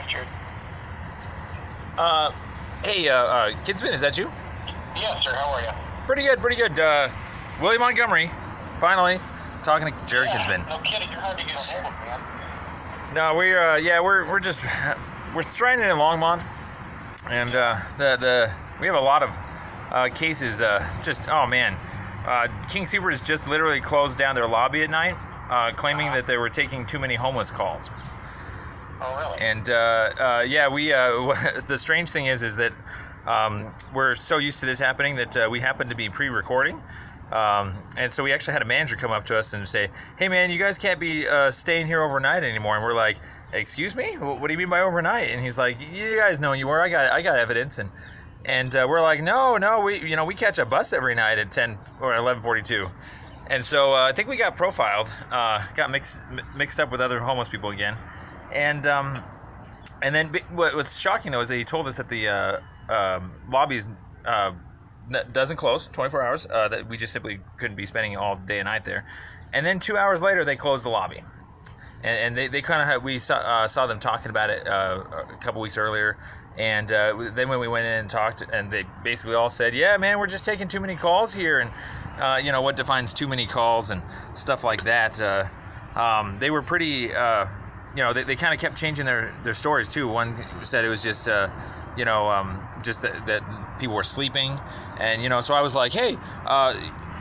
Richard. Hey, Kinsman, is that you? Yes, sir. How are you? Pretty good, pretty good. Willie Montgomery, finally, talking to Jerry Kinsman. No kidding, you're hard to get a hold of, man. No, we're just we're stranded in Longmont, and we have a lot of cases. Oh man, King Soopers just literally closed down their lobby at night, claiming that they were taking too many homeless calls. Oh, really? And the strange thing is that we're so used to this happening that we happen to be pre-recording. And so we actually had a manager come up to us and say, "Hey man, you guys can't be staying here overnight anymore." And we're like, "Excuse me? What do you mean by overnight?" And he's like, "You guys know you were. I got evidence." And we're like, "No, we catch a bus every night at 10 or 11:42." And so I think we got profiled, got mixed up with other homeless people again. And then what's shocking though is that he told us that the lobbies doesn't close 24 hours, that we just simply couldn't be spending all day and night there. And then 2 hours later they closed the lobby, and they kind of we saw them talking about it a couple weeks earlier. And then when we went in and talked, and they basically all said, "Yeah man, we're just taking too many calls here," and what defines too many calls and stuff like that. They were pretty they kind of kept changing their stories too. One said it was just just that people were sleeping, and so I was like, "Hey,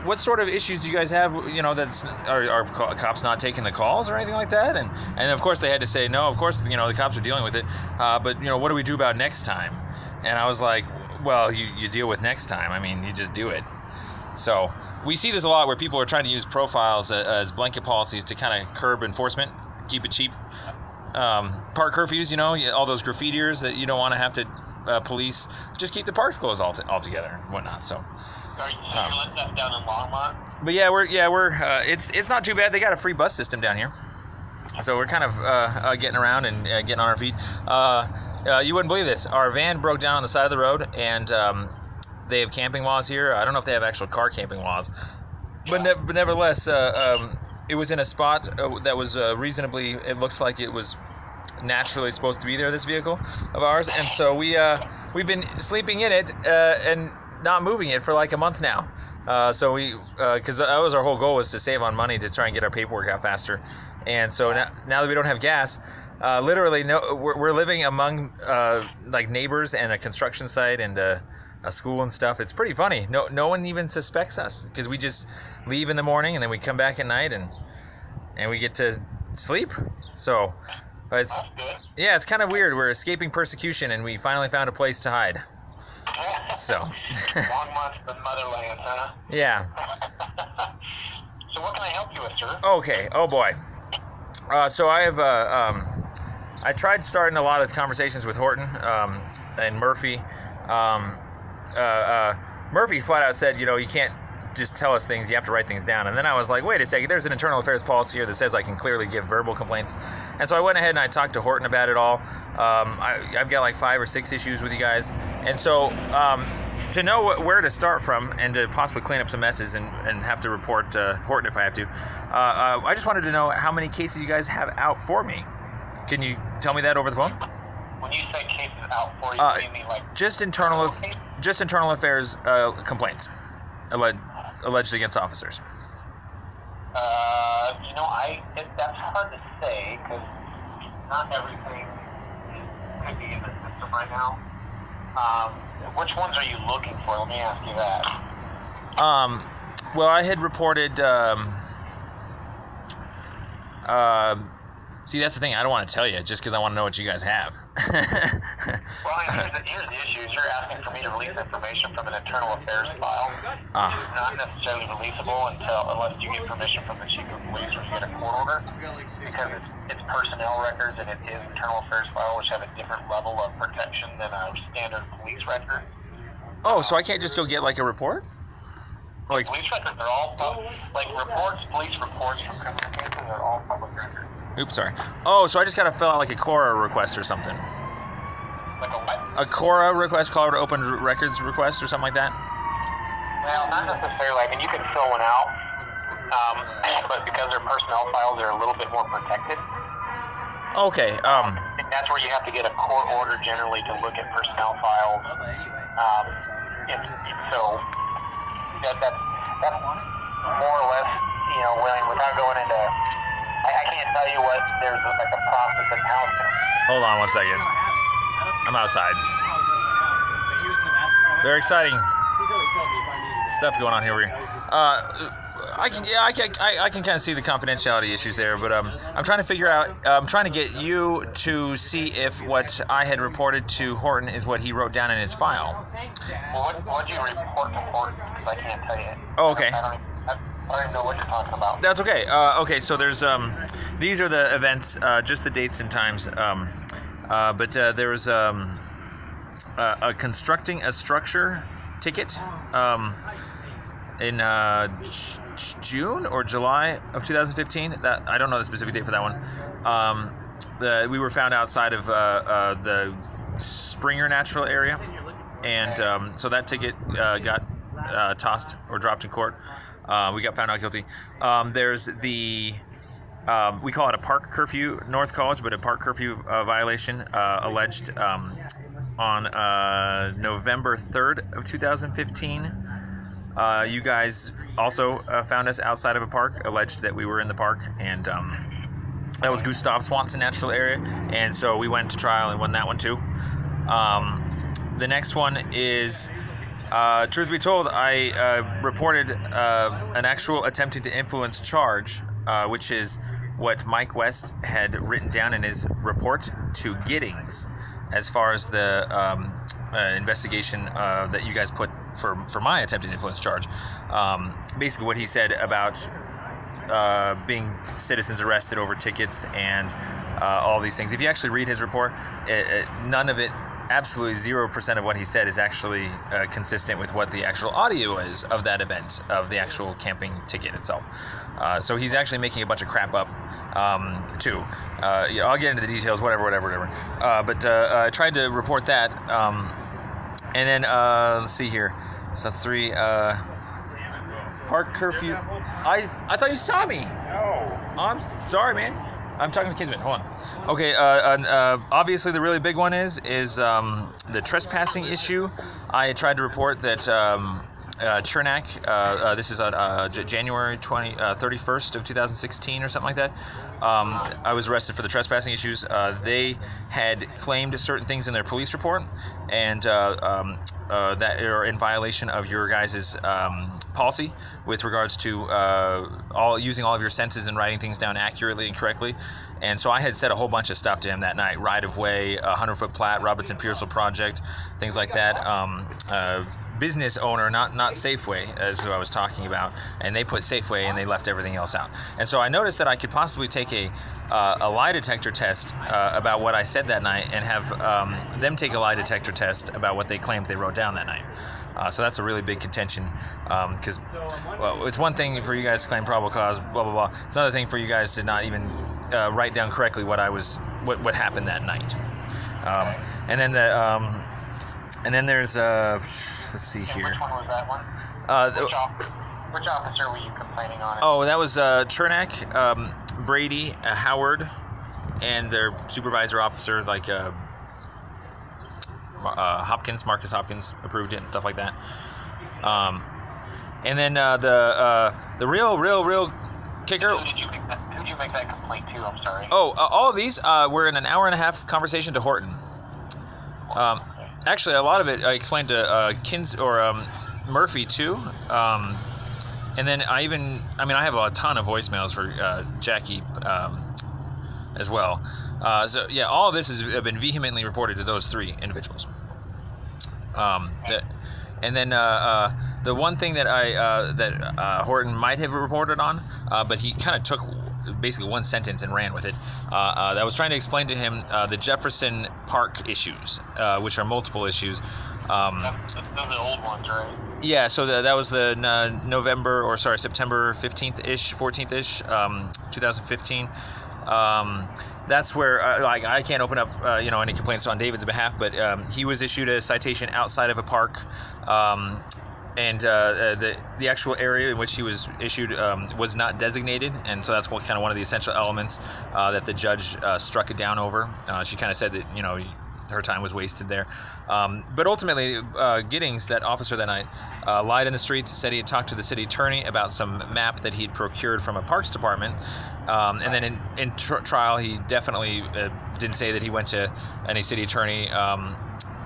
what sort of issues do you guys have? Are cops not taking the calls or anything like that?" And of course they had to say, "No, of course the cops are dealing with it, but what do we do about next time?" And I was like, "Well, you deal with next time. I mean, you just do it." So we see this a lot where people are trying to use profiles as blanket policies to kind of curb enforcement, keep it cheap. Park curfews, all those graffitiers that you don't want to have to police, just keep the parks closed altogether and whatnot. So. Are you letting that down in Longmont? But we're it's not too bad. They got a free bus system down here, so we're kind of getting around and getting on our feet. You wouldn't believe this. Our van broke down on the side of the road, and they have camping laws here. I don't know if they have actual car camping laws, but nevertheless, it was in a spot that was reasonably. It looked like it was naturally supposed to be there. This vehicle of ours, and so we've been sleeping in it and not moving it for like a month now. So because that was our whole goal, was to save on money to try and get our paperwork out faster. And so now that we don't have gas, literally we're living among like neighbors and a construction site and a school and stuff. It's pretty funny. No one even suspects us because we just leave in the morning and then we come back at night and we get to sleep. So it's kind of weird. We're escaping persecution and we finally found a place to hide. So. Longmont's the motherland, huh? Yeah. So what can I help you with, sir? Okay. Oh boy. So I have I tried starting a lot of conversations with Horton and Murphy. Murphy flat out said, you can't just tell us things, you have to write things down. And then I was like, wait a second, there's an internal affairs policy here that says I can clearly give verbal complaints. And so I went ahead and I talked to Horton about it all. I've got like 5 or 6 issues with you guys. And so to know where to start from and to possibly clean up some messes and have to report Horton if I have to, I just wanted to know how many cases you guys have out for me. Can you tell me that over the phone? When you say cases out for you, you mean like... Just internal affairs complaints alleged against officers. That's hard to say because not everything could be in the system right now. Which ones are you looking for? Let me ask you that. Well, I had reported. See, that's the thing. I don't want to tell you just because I want to know what you guys have. Well, here's the issue. You're asking for me to release information from an internal affairs file. It's not necessarily releasable unless you get permission from the chief of police or you get a court order, because it's personnel records and it is internal affairs file, which have a different level of protection than a standard police record. Oh, so I can't just go get like a report? Like police records are all police reports from criminal cases are all public records. Oops, sorry. Oh, so I just gotta fill out like a CORA request or something. Like a what? A CORA request, Colorado Open Records request or something like that? Well, not necessarily. I mean, you can fill one out, but because their personnel files are a little bit more protected, Okay. And that's where you have to get a court order generally to look at personnel files. So that's more or less, without going into, I can't tell you what there's like a process in house. Hold on 1 second. I'm outside. Very exciting stuff going on here. I can kind of see the confidentiality issues there, but I'm trying to figure out. I'm trying to get you to see if what I had reported to Horton is what he wrote down in his file. Well, what did you report to Horton? Because I can't tell you. Oh, okay. I don't even know what you're talking about. That's okay. Okay, so there's these are the events, just the dates and times. But there was a constructing a structure ticket in June or July of 2015. That I don't know the specific date for that one. We were found outside of the Springer Natural area, and so that ticket got tossed or dropped in court. We got found out guilty. There's the we call it a park curfew, North College, but a park curfew violation alleged on November 3rd of 2015. You guys also found us outside of a park, alleged that we were in the park, and that was Gustav Swanson Natural Area, and so we went to trial and won that one too. The next one is, truth be told, I reported an actual attempting to influence charge, which is what Mike West had written down in his report to Giddings as far as the investigation that you guys put for my attempted influence charge. Basically what he said about being citizens arrested over tickets and all these things. If you actually read his report, none of it, absolutely 0% of what he said is actually consistent with what the actual audio is of that event, of the actual camping ticket itself. So he's actually making a bunch of crap up too. I'll get into the details, whatever. But I tried to report that. And then, let's see here. So 3, park curfew. I thought you saw me. No. I'm sorry, man. I'm talking to Kinsman. Hold on. Okay. Obviously, the really big one is the trespassing issue. I tried to report that Chernak. This is on January 31st of 2016 or something like that. I was arrested for the trespassing issues. They had claimed certain things in their police report, and that are in violation of your guys' policy with regards to using all of your senses and writing things down accurately and correctly. And so I had said a whole bunch of stuff to him that night: right of way, 100-foot plat, Robinson Pearsall project, things like that. Business owner, not Safeway, is who I was talking about, and they put Safeway and they left everything else out. And so I noticed that I could possibly take a lie detector test about what I said that night, and have them take a lie detector test about what they claimed they wrote down that night. So that's a really big contention, because it's one thing for you guys to claim probable cause, blah blah blah. It's another thing for you guys to not even write down correctly what happened that night. And then there's let's see here. Which one was that one? Which officer were you complaining on? Oh, that was Chernak, Brady, Howard, and their supervisor officer, like Marcus Hopkins approved it and stuff like that. And then the real kicker. Who did you make that complaint to? I'm sorry. Oh, all of these were in an hour and a half conversation to Horton. Actually, a lot of it I explained to Murphy too, and then I have a ton of voicemails for Jackie as well. So yeah, all of this has been vehemently reported to those 3 individuals. And then the one thing that Horton might have reported on, but he kind of took basically one sentence and ran with it. That was trying to explain to him the Jefferson Park issues, which are multiple issues. Those are the old ones, right? Yeah, so that was the September 15th-ish, 14th-ish, 2015. That's where I can't open up any complaints on David's behalf, but he was issued a citation outside of a park and the actual area in which he was issued was not designated, and so that's kind of one of the essential elements that the judge struck it down over. She kind of said that, you know, her time was wasted there. But ultimately, Giddings, that officer that night, lied in the streets, said he had talked to the city attorney about some map that he'd procured from a parks department. And then in trial, he definitely didn't say that he went to any city attorney.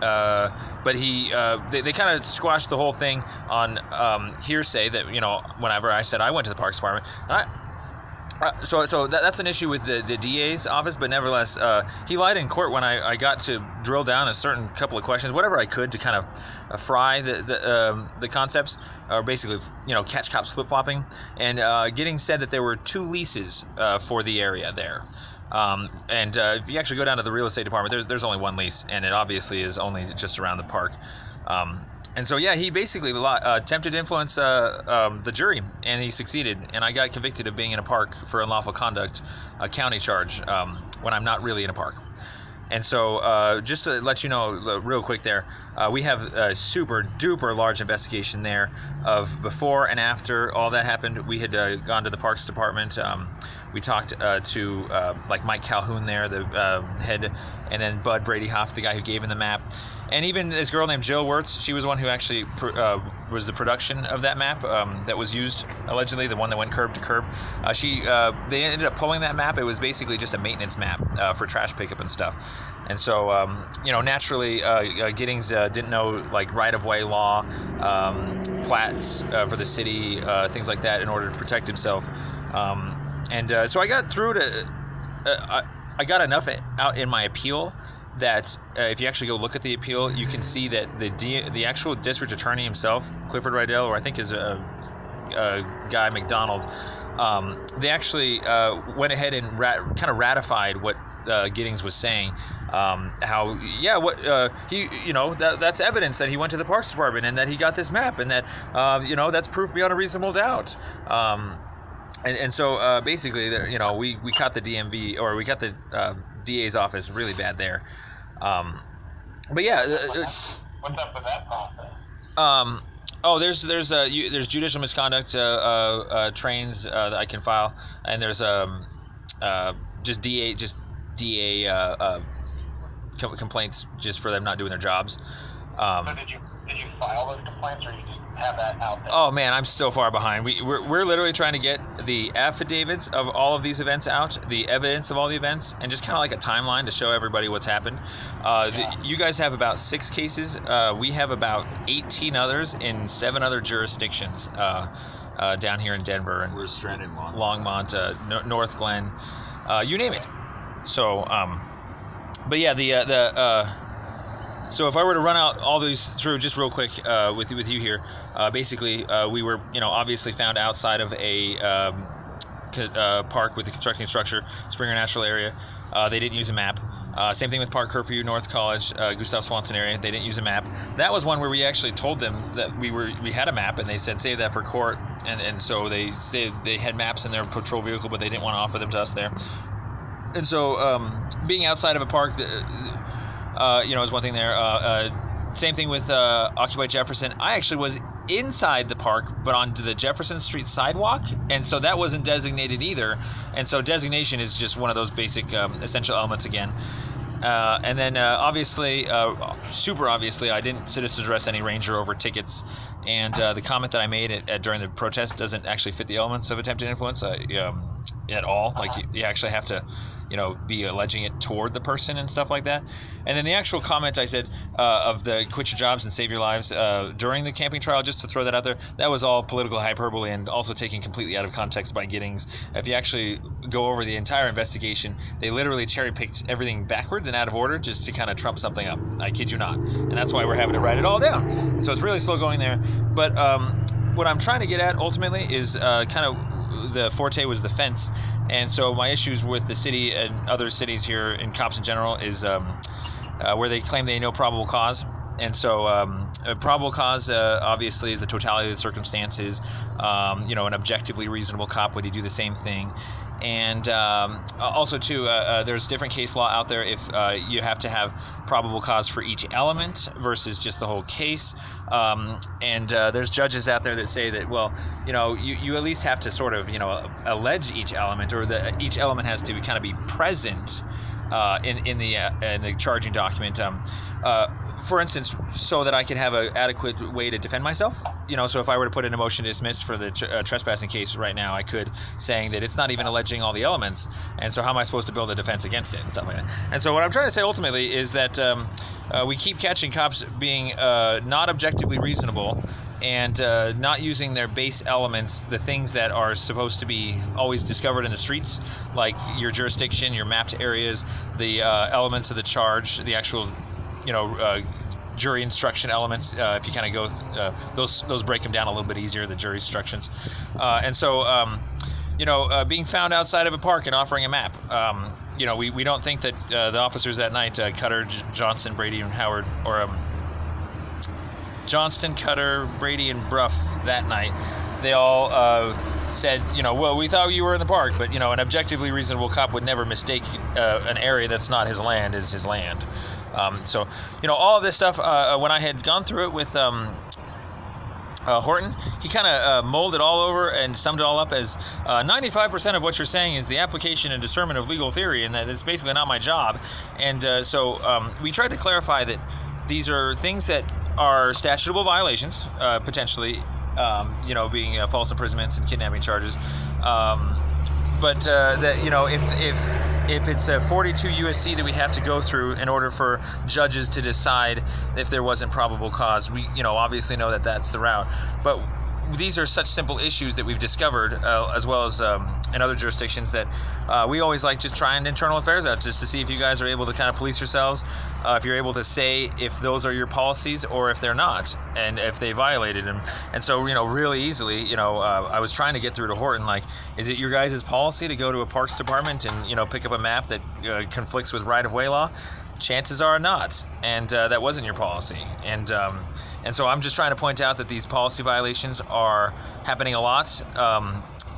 But they kind of squashed the whole thing on hearsay that, you know, whenever I said I went to the parks department. So that's an issue with the DA's office, but nevertheless, he lied in court when I got to drill down a certain couple of questions, whatever I could, to kind of fry the concepts, or basically, you know, catch cops flip-flopping. And Giddings said that there were 2 leases for the area there. And if you actually go down to the real estate department, there's only 1 lease, and it obviously is only just around the park. And so, yeah, he basically attempted to influence the jury, and he succeeded. And I got convicted of being in a park for unlawful conduct, a county charge, when I'm not really in a park. And so, just to let you know real quick there, we have a super duper large investigation there of before and after all that happened. We had gone to the Parks Department. We talked to like Mike Calhoun there, the head, and then Bud Brady Hoff, the guy who gave him the map. And even this girl named Jill Wirtz, she was one who actually was the production of that map that was used, allegedly, the one that went curb to curb. They ended up pulling that map. It was basically just a maintenance map for trash pickup and stuff. And so, you know, naturally, Giddings didn't know, like, right-of-way law, plats for the city, things like that, in order to protect himself. So I got through to... I got enough out in my appeal that if you actually go look at the appeal, you can see that the actual district attorney himself, Clifford Rydell, or I think his guy McDonald, they actually went ahead and kind of ratified what Giddings was saying. That's evidence that he went to the Parks Department and that he got this map, and that that's proof beyond a reasonable doubt. And so basically, you know, we caught the DMV, or we got the DA's office really bad there. But yeah, what's up with that process? There's judicial misconduct trains that I can file, and there's just DA complaints just for them not doing their jobs. So did you file those complaints, or you just have that out there? Oh man, I'm so far behind. We're literally trying to get the affidavits of all of these events out, the evidence of all the events, and just kind of like a timeline to show everybody what's happened. You guys have about 6 cases. We have about 18 others in 7 other jurisdictions down here in Denver, and we're stranded in Longmont, North Glen, you name it. So, but yeah, so if I were to run out all these through just real quick with you here, basically we were, obviously found outside of a park with a constructing structure, Springer Natural Area. They didn't use a map. Same thing with Park Curfew, North College, Gustav Swanson area. They didn't use a map. That was one where we actually told them that we had a map, and they said save that for court. And so they said they had maps in their patrol vehicle, but they didn't want to offer them to us there. And so being outside of a park, is one thing there. Same thing with Occupy Jefferson. I actually was inside the park, but on the Jefferson Street sidewalk, and so that wasn't designated either. And so designation is just one of those basic essential elements again. And then obviously, super obviously, I didn't citizen arrest any ranger over tickets. And the comment that I made during the protest doesn't actually fit the elements of attempted influence at all. Like you actually have to, be alleging it toward the person and stuff like that. And then the actual comment I said of the quit your jobs and save your lives during the camping trial, just to throw that out there, that was all political hyperbole and also taken completely out of context by Giddings. If you actually go over the entire investigation, they literally cherry-picked everything backwards and out of order just to kind of trump something up. I kid you not. And that's why we're having to write it all down. So it's really slow going there. But what I'm trying to get at ultimately is kind of the forte was the fence. And so my issues with the city and other cities here and cops in general is where they claim they know probable cause. And so a probable cause obviously is the totality of the circumstances. An objectively reasonable cop, would he do the same thing? And also, too, there's different case law out there if you have to have probable cause for each element versus just the whole case. And there's judges out there that say that, well, you at least have to sort of, allege each element, or each element has to kind of be present in the charging document. For instance, so that I can have an adequate way to defend myself. So if I were to put in a motion to dismiss for the trespassing case right now, I could, saying that it's not even alleging all the elements, and so how am I supposed to build a defense against it and stuff like that. And so what I'm trying to say ultimately is that we keep catching cops being not objectively reasonable and not using their base elements, the things that are supposed to be always discovered in the streets, like your jurisdiction, your mapped areas, the elements of the charge, the actual jury instruction elements. If you kind of go, those break them down a little bit easier, the jury instructions. And so, being found outside of a park and offering a map. We don't think that the officers that night, Cutter, Johnston, Brady, and Howard, or Johnston, Cutter, Brady, and Bruff that night, they all said, well, we thought you were in the park, but, an objectively reasonable cop would never mistake an area that's not his land as his land. So, all of this stuff, when I had gone through it with Horton, he kind of mulled it all over and summed it all up as 95% of what you're saying is the application and discernment of legal theory, and that it's basically not my job. And so we tried to clarify that these are things that are statutable violations, potentially, being false imprisonments and kidnapping charges. But that, if it's a 42 USC that we have to go through in order for judges to decide if there wasn't probable cause, we obviously know that that's the route. But these are such simple issues that we've discovered, as well as in other jurisdictions, that we always like just trying internal affairs out just to see if you guys are able to kind of police yourselves, if you're able to say if those are your policies or if they're not, and if they violated them. And so, really easily, I was trying to get through to Horton, like, is it your guys' policy to go to a parks department and, pick up a map that conflicts with right-of-way law? Chances are not, and that wasn't your policy. And so I'm just trying to point out that these policy violations are happening a lot.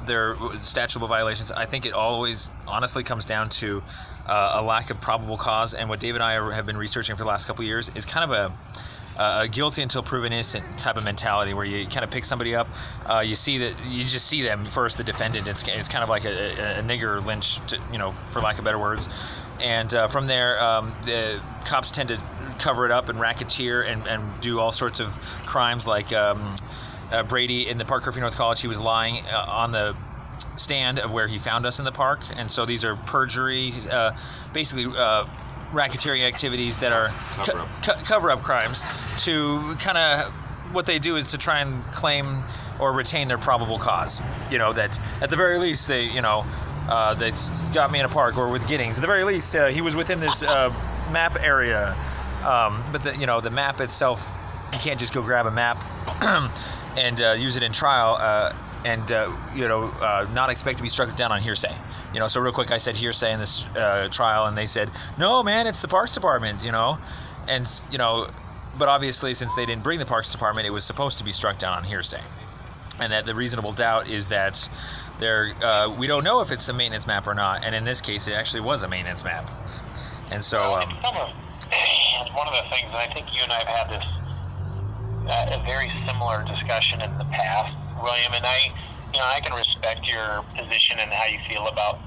They're statutable violations. I think it always honestly comes down to a lack of probable cause, and what Dave and I have been researching for the last couple of years is kind of a guilty until proven innocent type of mentality, where you kind of pick somebody up, you just see them first, the defendant. It's kind of like a nigger lynch, for lack of better words. And from there, the cops tend to cover it up and racketeer and do all sorts of crimes, like Brady in the Park Curfew North College. He was lying on the stand of where he found us in the park, and so these are perjury, basically racketeering activities that are cover-up crimes. To kind of, what they do is to try and claim or retain their probable cause. That at the very least they got me in a park, or with Giddings, at the very least he was within this map area. But the map itself, you can't just go grab a map and use it in trial and not expect to be struck down on hearsay. So real quick, I said hearsay in this trial, and they said, no, man, it's the Parks Department, and but obviously, since they didn't bring the Parks Department, it was supposed to be struck down on hearsay, and that the reasonable doubt is that we don't know if it's a maintenance map or not, and in this case, it actually was a maintenance map. And so it's one of the things, and I think you and I have had this a very similar discussion in the past, William, and I can respect your position and how you feel about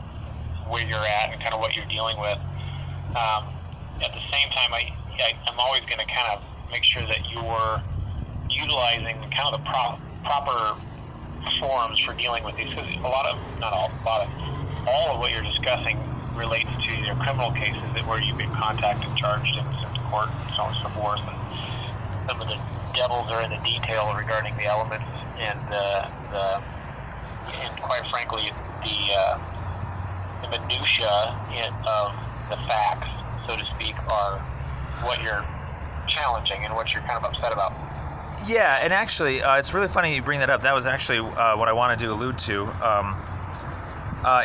where you're at and kind of what you're dealing with. At the same time, I'm always going to kind of make sure that you're utilizing kind of the proper forms for dealing with these, because all of what you're discussing relates to either criminal cases where you've been contacted, charged, and sent to court, and so on and so forth. And some of the devils are in the detail regarding the elements, and and quite frankly, the minutia of the facts, so to speak, are what you're challenging and what you're kind of upset about. Yeah, and actually, it's really funny you bring that up. That was actually what I wanted to allude to,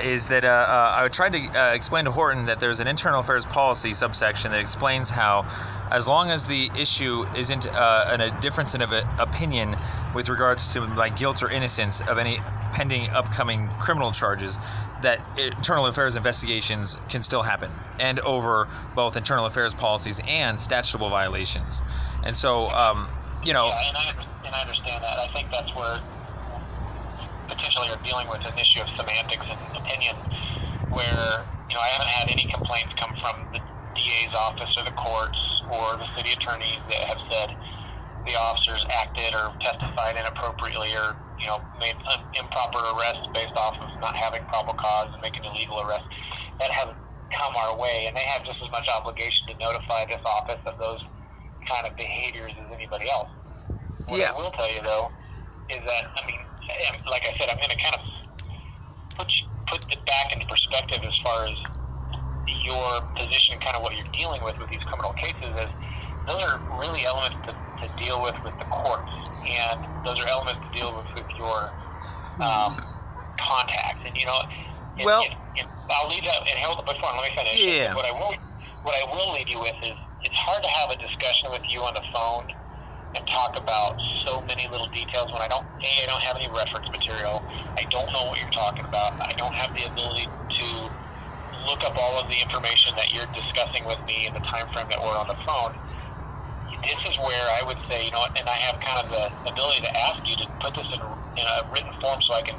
is that I tried to explain to Horton that there's an internal affairs policy subsection that explains how, as long as the issue isn't a difference in opinion with regards to my guilt or innocence of any pending upcoming criminal charges, that internal affairs investigations can still happen, and over both internal affairs policies and statutable violations. And so, you know. Yeah, and I understand that. I think that's where potentially you're dealing with an issue of semantics and opinion, where, you know, I haven't had any complaints come from the DA's office or the courts or the city attorneys that have said the officers acted or testified inappropriately or, you know, made improper arrests based off of not having probable cause and making illegal arrests. That hasn't come our way, and they have just as much obligation to notify this office of those kind of behaviors as anybody else. What I will tell you, though, is that, I mean, like I said, I'm going to kind of put it back into perspective as far as your position and kind of what you're dealing with these criminal cases. Is those are really elements to deal with the courts, and those are elements to deal with your contacts. And, you know, I'll leave that, and hold before, let me finish. Yeah. What I will leave you with is, it's hard to have a discussion with you on the phone and talk about so many little details when I don't have any reference material. I don't know what you're talking about. I don't have the ability to look up all of the information that you're discussing with me in the time frame that we're on the phone. This is where I would say, you know, and I have kind of the ability to ask you to put this in a written form so I can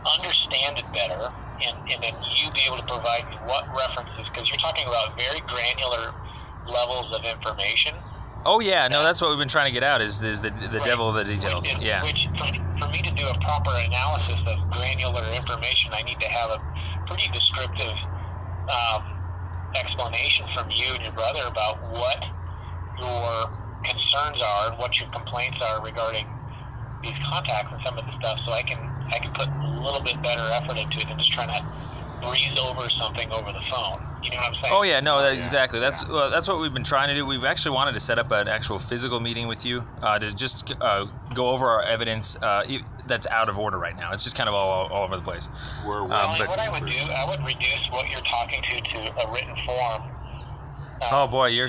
understand it better, and then you be able to provide me what references, because you're talking about very granular levels of information. Oh yeah, no, that's what we've been trying to get out is the right. devil of the details. Which for me to do a proper analysis of granular information, I need to have a pretty descriptive explanation from you and your brother about what your concerns are and what your complaints are regarding these contacts and some of the stuff, so I can put a little bit better effort into it than just trying to breeze over something over the phone. You know what I'm saying? Oh yeah, no, exactly. That's what we've been trying to do. We've actually wanted to set up an actual physical meeting with you to just go over our evidence that's out of order right now. It's just kind of all over the place. What I would do, I would reduce what you're talking to a written form. Oh boy, I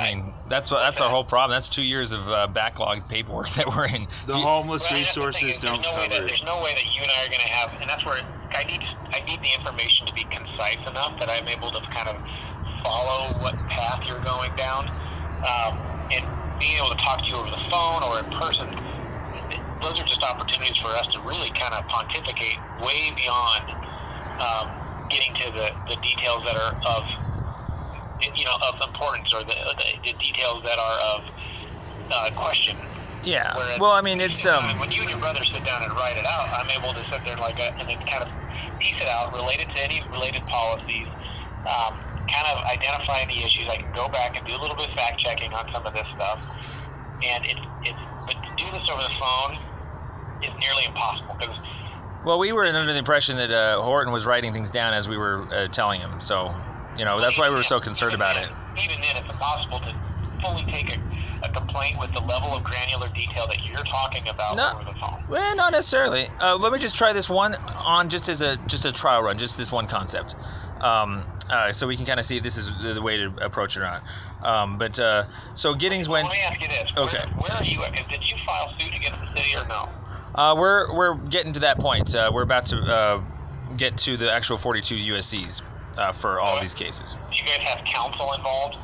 mean, that's our whole problem. That's 2 years of backlogged paperwork that we're in. The homeless resources don't cover it. There's no way that you and I are going to have, and that's where I need the information to be concise enough that I'm able to kind of follow what path you're going down, and being able to talk to you over the phone or in person. Those are just opportunities for us to really kind of pontificate way beyond getting to the details that are of importance, or the details that are of question. Yeah. Whereas well, I mean, it's when you and your brother sit down and write it out, I'm able to sit there and then kind of piece it out, related to any related policies, kind of identify the issues. I can go back and do a little bit of fact checking on some of this stuff, and but to do this over the phone is nearly impossible because. Well, we were under the impression that Horton was writing things down as we were telling him, so. You know, that's why we were so concerned about it. Even then, it's impossible to fully take a complaint with the level of granular detail that you're talking about over the phone. Well, not necessarily. Let me just try this one on just as a trial run, just this one concept, so we can kind of see if this is the way to approach it or not. So Giddings went. Let me ask you this. Okay. Where are you at? Did you file suit against the city or no? We're getting to that point. We're about to get to the actual 42 USCs. For all of these cases. Do you guys have counsel involved?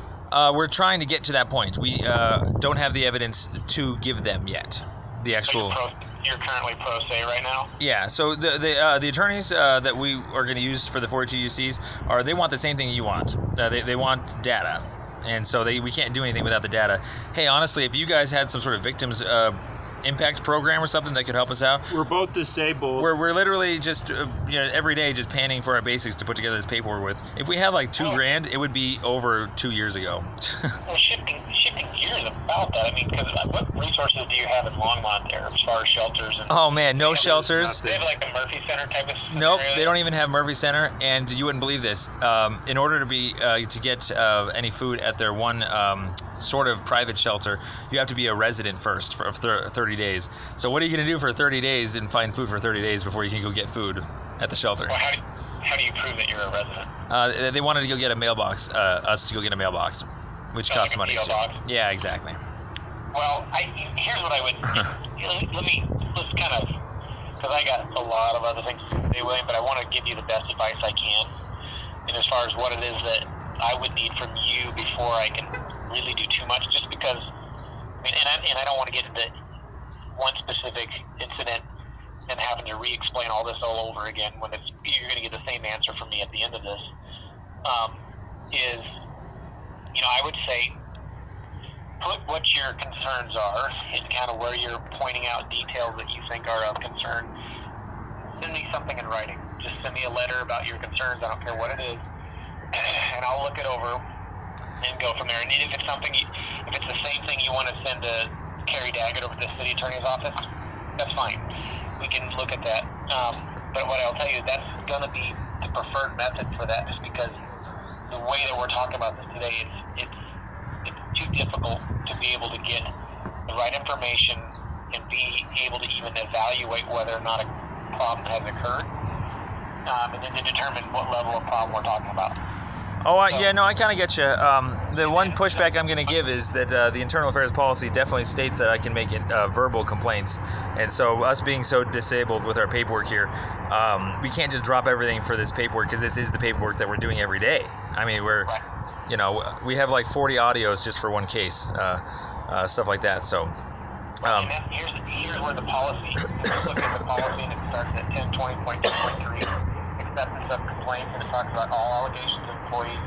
We're trying to get to that point. We don't have the evidence to give them yet. The actual. You're currently pro se right now? Yeah. So the attorneys that we are going to use for the 42 UCs they want the same thing you want. They want data, and so we can't do anything without the data. Hey, honestly, if you guys had some sort of victims impact program or something that could help us out. We're both disabled. We're literally just every day just panning for our basics to put together this paperwork with. If we had like $2,000, it would be over 2 years ago. Well, shifting gears about that. I mean, because what resources do you have in Longmont there as far as shelters? Oh man, no shelters. They have like a Murphy Center type of. Nope, they don't even have Murphy Center, and you wouldn't believe this. In order to get any food at their one sort of private shelter, you have to be a resident first for 30 days. So what are you going to do for 30 days and find food for 30 days before you can go get food at the shelter? Well, how do you prove that you're a resident? They wanted to go get a mailbox, us to go get a mailbox, which costs money too. Yeah, exactly. Well, here's what I would. let's kind of because I got a lot of other things to say, William, but I want to give you the best advice I can. And as far as what it is that I would need from you before I can really do too much, just because, I mean, and I don't want to get into one specific incident and having to re-explain all this all over again when you're going to get the same answer from me at the end of this, is, I would say, put what your concerns are and kind of where you're pointing out details that you think are of concern. Send me something in writing. Just send me a letter about your concerns. I don't care what it is. And I'll look it over and go from there. And if it's if it's the same thing you want to send to Carrie Daggett over to the city attorney's office, that's fine. We can look at that. But what I'll tell you, that's going to be the preferred method for that, just because the way that we're talking about this today, it's too difficult to be able to get the right information and be able to even evaluate whether or not a problem has occurred, and then to determine what level of problem we're talking about. I kind of get you. The one pushback I'm going to give is that the internal affairs policy definitely states that I can make verbal complaints, and so us being so disabled with our paperwork here, we can't just drop everything for this paperwork, because this is the paperwork that we're doing every day. I mean, we have like 40 audios just for one case, stuff like that. So, here's where the policy. Look at the policy, and it starts at 1020.2.3, acceptance of complaints, and it talks about all allegations of employees.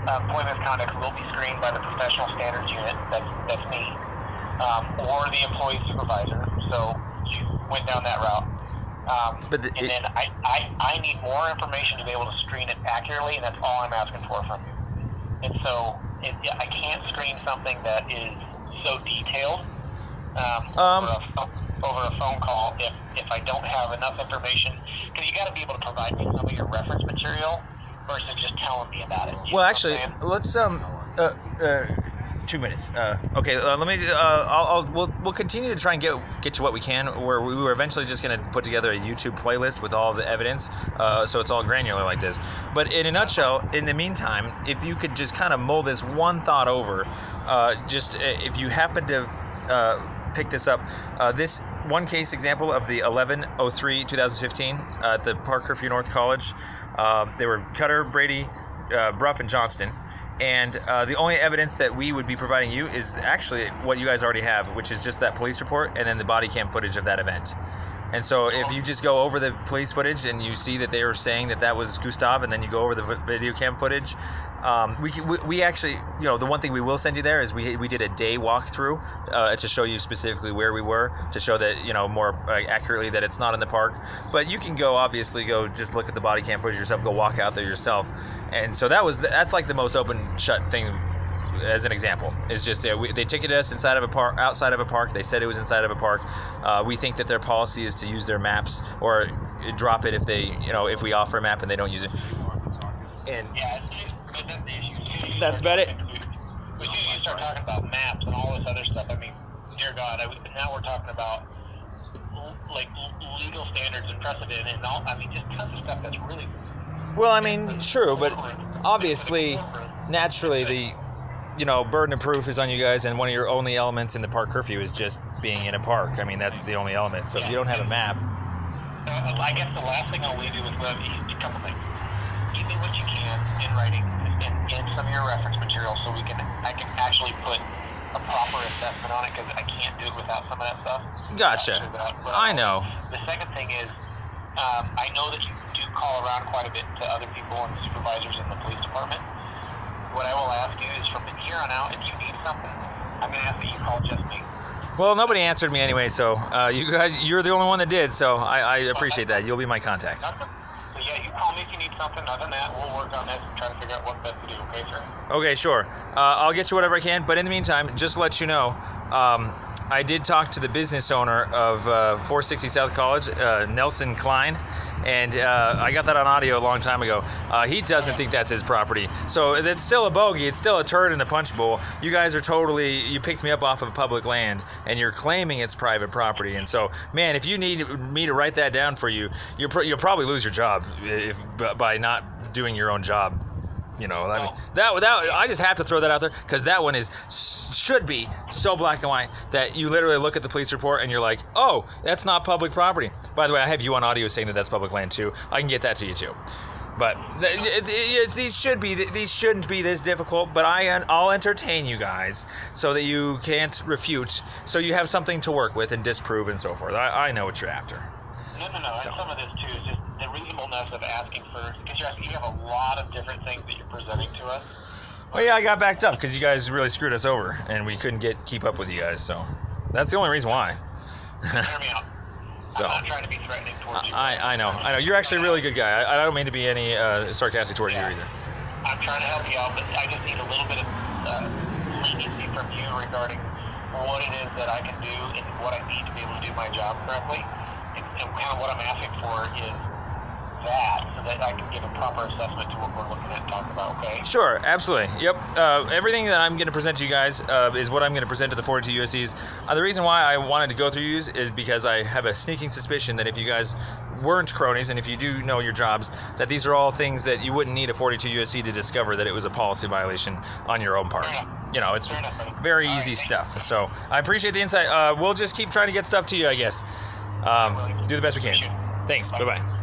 Employment misconduct will be screened by the professional standards unit. That's me, or the employee supervisor. So you went down that route. Then I need more information to be able to screen it accurately, and that's all I'm asking for from you. And so I can't screen something that is so detailed over a phone call if I don't have enough information, because you got to be able to provide me some of your reference material versus just telling me about it. Well, actually, let's 2 minutes. Okay, let me. We'll continue to try and get you what we can. Where we were eventually just going to put together a YouTube playlist with all the evidence, so it's all granular like this. But in a nutshell, in the meantime, if you could just kind of mull this one thought over, if you happen to pick this up, this one case example of the 11/03/2015 at the Park Curfew North College, they were Cutter, Brady, Bruff, and Johnston. And the only evidence that we would be providing you is actually what you guys already have, which is just that police report and then the body cam footage of that event. And so if you just go over the police footage and you see that they were saying that was Gustav, and then you go over the video cam footage, we actually, the one thing we will send you there is we did a day walkthrough to show you specifically where we were, to show that, more accurately that it's not in the park. But you can obviously go just look at the body cam footage yourself, go walk out there yourself. And so that's like the most open shut thing. As an example, is just they ticketed us outside of a park. They said it was inside of a park. We think that their policy is to use their maps or drop it if we offer a map and they don't use it. And that's about it. But you start talking about maps and all this other stuff. I mean, dear God, now we're talking about like legal standards and precedent and all. I mean, just tons of stuff that's really. Well, I mean, true, but obviously, naturally, the burden of proof is on you guys, and one of your only elements in the park curfew is just being in a park. I mean, that's the only element. So if you don't have a map... I guess the last thing I'll leave you with is a couple things. Give me what you can in writing and in some of your reference material so I can actually put a proper assessment on it, because I can't do it without some of that stuff. Gotcha. I know. The second thing is, I know that you do call around quite a bit to other people and supervisors in the police department. What I will ask you is, from here on out, if you need something, I'm going to ask that you call just me. Well, nobody answered me anyway, so you're the only one that did, so I appreciate that. You'll be my contact. So yeah, you call me if you need something. Other than that, we'll work on this and try to figure out what best to do, okay, sir? Okay, sure. I'll get you whatever I can, but in the meantime, just to let you know, I did talk to the business owner of 460 South College, Nelson Klein, and I got that on audio a long time ago. He doesn't think that's his property. So it's still a bogey. It's still a turd in the punch bowl. You guys are you picked me up off of public land, and you're claiming it's private property. And so, man, if you need me to write that down for you, you'll probably lose your job by not doing your own job. You know, I mean, that I just have to throw that out there because that one should be so black and white that you literally look at the police report and you're like, oh, that's not public property. By the way, I have you on audio saying that that's public land too. I can get that to you too. But these shouldn't be this difficult. But I'll entertain you guys so that you can't refute, so you have something to work with and disprove and so forth. I know what you're after. No. So. And some of this too is just the reasonableness of asking for, because you have a lot of different things that you're presenting to us. Well, yeah, I got backed up because you guys really screwed us over, and we couldn't keep up with you guys. So that's the only reason why. Hear me out. So, I'm not trying to be threatening towards you. I know. You're actually a really good guy. I don't mean to be any sarcastic towards you either. I'm trying to help you out, but I just need a little bit of leniency from you regarding what it is that I can do and what I need to be able to do my job correctly. And kind of what I'm asking for is that, so that I can give a proper assessment to what we're looking at and talking about, okay? Sure, absolutely. Yep. Everything that I'm going to present to you guys is what I'm going to present to the 42 USCs. The reason why I wanted to go through you is because I have a sneaking suspicion that if you guys weren't cronies and if you do know your jobs, that these are all things that you wouldn't need a 42 USC to discover that it was a policy violation on your own part. You know, it's very easy stuff. So I appreciate the insight. We'll just keep trying to get stuff to you, I guess. Do the best we can. Thanks. Bye-bye.